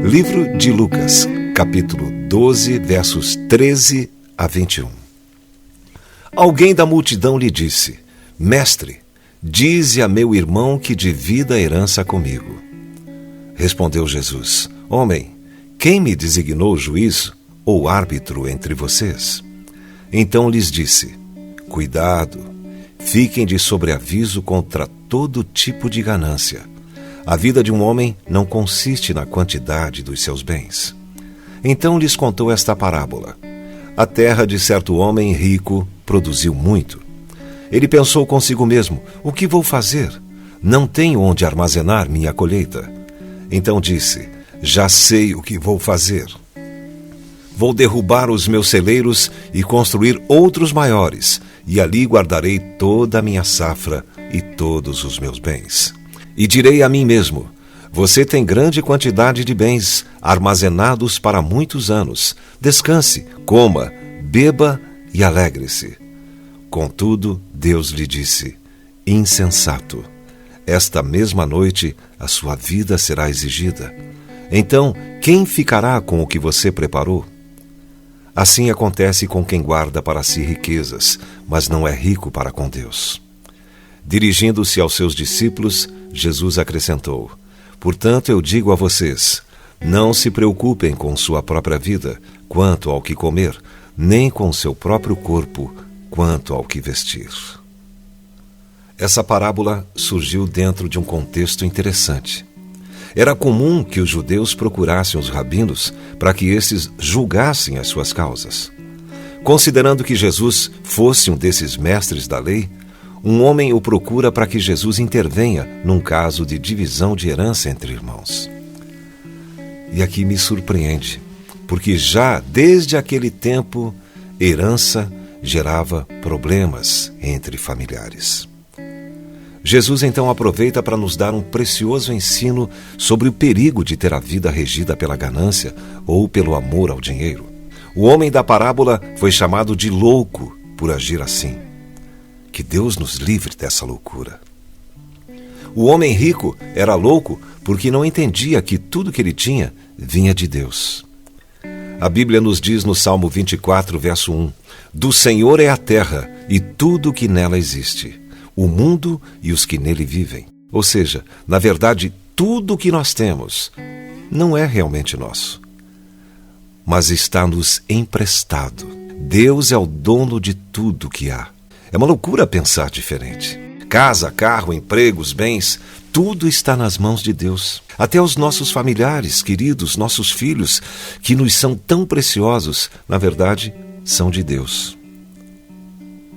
Livro de Lucas, capítulo 12, versos 13 a 21. Alguém da multidão lhe disse: Mestre, dize a meu irmão que divida a herança comigo. Respondeu Jesus: Homem, quem me designou juiz ou árbitro entre vocês? Então lhes disse: Cuidado, fiquem de sobreaviso contra todo tipo de ganância. A vida de um homem não consiste na quantidade dos seus bens. Então lhes contou esta parábola. A terra de certo homem rico produziu muito. Ele pensou consigo mesmo: o que vou fazer? Não tenho onde armazenar minha colheita. Então disse: já sei o que vou fazer. Vou derrubar os meus celeiros e construir outros maiores, e ali guardarei toda a minha safra e todos os meus bens. E direi a mim mesmo: você tem grande quantidade de bens armazenados para muitos anos. Descanse, coma, beba e alegre-se. Contudo, Deus lhe disse: insensato, esta mesma noite a sua vida será exigida. Então, quem ficará com o que você preparou? Assim acontece com quem guarda para si riquezas, mas não é rico para com Deus. Dirigindo-se aos seus discípulos, Jesus acrescentou: portanto, eu digo a vocês, não se preocupem com sua própria vida, quanto ao que comer, nem com seu próprio corpo, quanto ao que vestir. Essa parábola surgiu dentro de um contexto interessante. Era comum que os judeus procurassem os rabinos para que estes julgassem as suas causas. Considerando que Jesus fosse um desses mestres da lei, um homem o procura para que Jesus intervenha num caso de divisão de herança entre irmãos. E aqui me surpreende, porque já desde aquele tempo, herança gerava problemas entre familiares. Jesus então aproveita para nos dar um precioso ensino sobre o perigo de ter a vida regida pela ganância ou pelo amor ao dinheiro. O homem da parábola foi chamado de louco por agir assim. Que Deus nos livre dessa loucura. O homem rico era louco porque não entendia que tudo que ele tinha vinha de Deus. A Bíblia nos diz no Salmo 24, verso 1: do Senhor é a terra e tudo o que nela existe, o mundo e os que nele vivem. Ou seja, na verdade, tudo o que nós temos não é realmente nosso, mas está nos emprestado. Deus é o dono de tudo que há. É uma loucura pensar diferente. Casa, carro, empregos, bens, tudo está nas mãos de Deus. Até os nossos familiares, queridos, nossos filhos, que nos são tão preciosos, na verdade, são de Deus.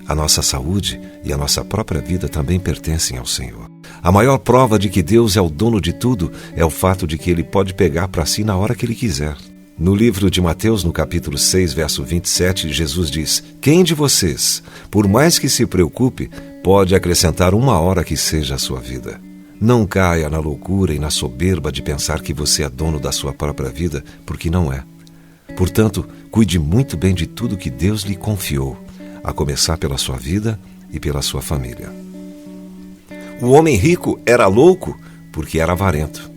A nossa saúde e a nossa própria vida também pertencem ao Senhor. A maior prova de que Deus é o dono de tudo é o fato de que Ele pode pegar para si na hora que Ele quiser. No livro de Mateus, no capítulo 6, verso 27, Jesus diz: quem de vocês, por mais que se preocupe, pode acrescentar uma hora que seja a sua vida? Não caia na loucura e na soberba de pensar que você é dono da sua própria vida, porque não é. Portanto, cuide muito bem de tudo que Deus lhe confiou, a começar pela sua vida e pela sua família. O homem rico era louco porque era avarento.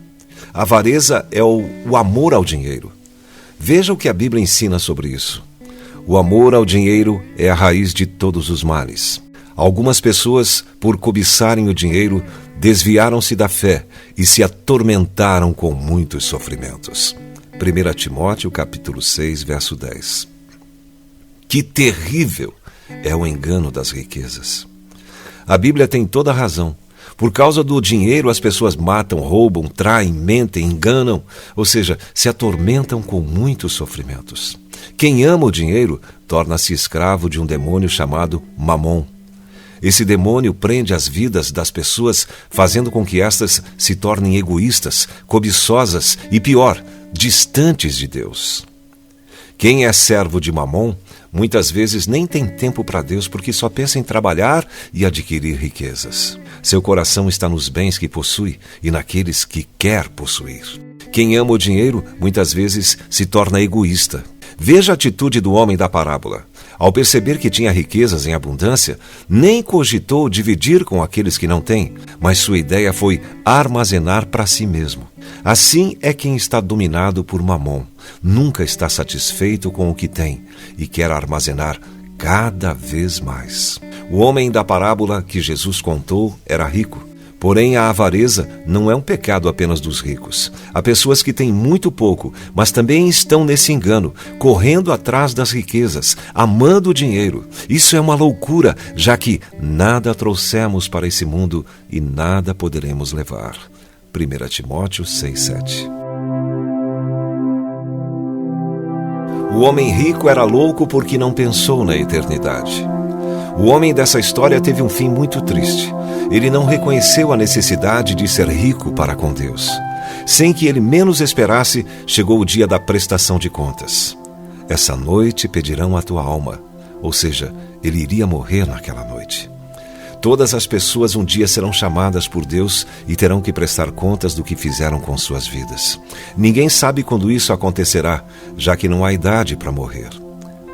A avareza é o amor ao dinheiro. Veja o que a Bíblia ensina sobre isso. O amor ao dinheiro é a raiz de todos os males. Algumas pessoas, por cobiçarem o dinheiro, desviaram-se da fé e se atormentaram com muitos sofrimentos. 1 Timóteo, capítulo 6, verso 10. Que terrível é o engano das riquezas. A Bíblia tem toda a razão. Por causa do dinheiro, as pessoas matam, roubam, traem, mentem, enganam, ou seja, se atormentam com muitos sofrimentos. Quem ama o dinheiro torna-se escravo de um demônio chamado Mamon. Esse demônio prende as vidas das pessoas, fazendo com que estas se tornem egoístas, cobiçosas e, pior, distantes de Deus. Quem é servo de Mamon, muitas vezes nem tem tempo para Deus porque só pensa em trabalhar e adquirir riquezas. Seu coração está nos bens que possui e naqueles que quer possuir. Quem ama o dinheiro, muitas vezes se torna egoísta. Veja a atitude do homem da parábola. Ao perceber que tinha riquezas em abundância, nem cogitou dividir com aqueles que não têm, mas sua ideia foi armazenar para si mesmo. Assim é quem está dominado por Mamon. Nunca está satisfeito com o que tem e quer armazenar cada vez mais. O homem da parábola que Jesus contou era rico. Porém, a avareza não é um pecado apenas dos ricos. Há pessoas que têm muito pouco, mas também estão nesse engano, correndo atrás das riquezas, amando o dinheiro. Isso é uma loucura, já que nada trouxemos para esse mundo e nada poderemos levar. 1 Timóteo 6,7. O homem rico era louco porque não pensou na eternidade. O homem dessa história teve um fim muito triste. Ele não reconheceu a necessidade de ser rico para com Deus. Sem que ele menos esperasse, chegou o dia da prestação de contas. Essa noite pedirão a tua alma, ou seja, ele iria morrer naquela noite. Todas as pessoas um dia serão chamadas por Deus e terão que prestar contas do que fizeram com suas vidas. Ninguém sabe quando isso acontecerá, já que não há idade para morrer.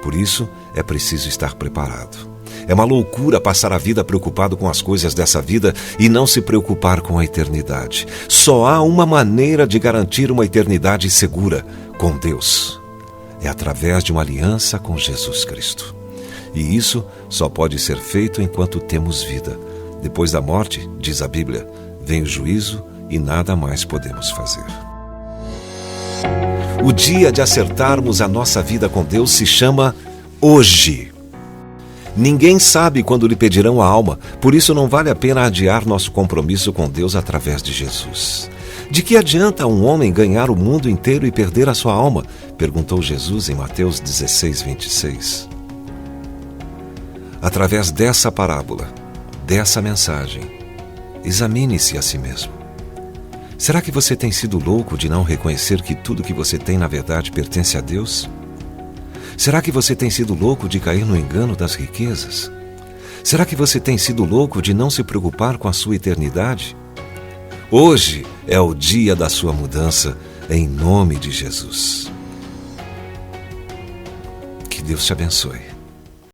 Por isso, é preciso estar preparado. É uma loucura passar a vida preocupado com as coisas dessa vida e não se preocupar com a eternidade. Só há uma maneira de garantir uma eternidade segura, com Deus. É através de uma aliança com Jesus Cristo. E isso só pode ser feito enquanto temos vida. Depois da morte, diz a Bíblia, vem o juízo e nada mais podemos fazer. O dia de acertarmos a nossa vida com Deus se chama hoje. Ninguém sabe quando lhe pedirão a alma, por isso não vale a pena adiar nosso compromisso com Deus através de Jesus. De que adianta um homem ganhar o mundo inteiro e perder a sua alma? Perguntou Jesus em Mateus 16:26. Através dessa parábola, dessa mensagem, examine-se a si mesmo. Será que você tem sido louco de não reconhecer que tudo que você tem na verdade pertence a Deus? Será que você tem sido louco de cair no engano das riquezas? Será que você tem sido louco de não se preocupar com a sua eternidade? Hoje é o dia da sua mudança, em nome de Jesus. Que Deus te abençoe.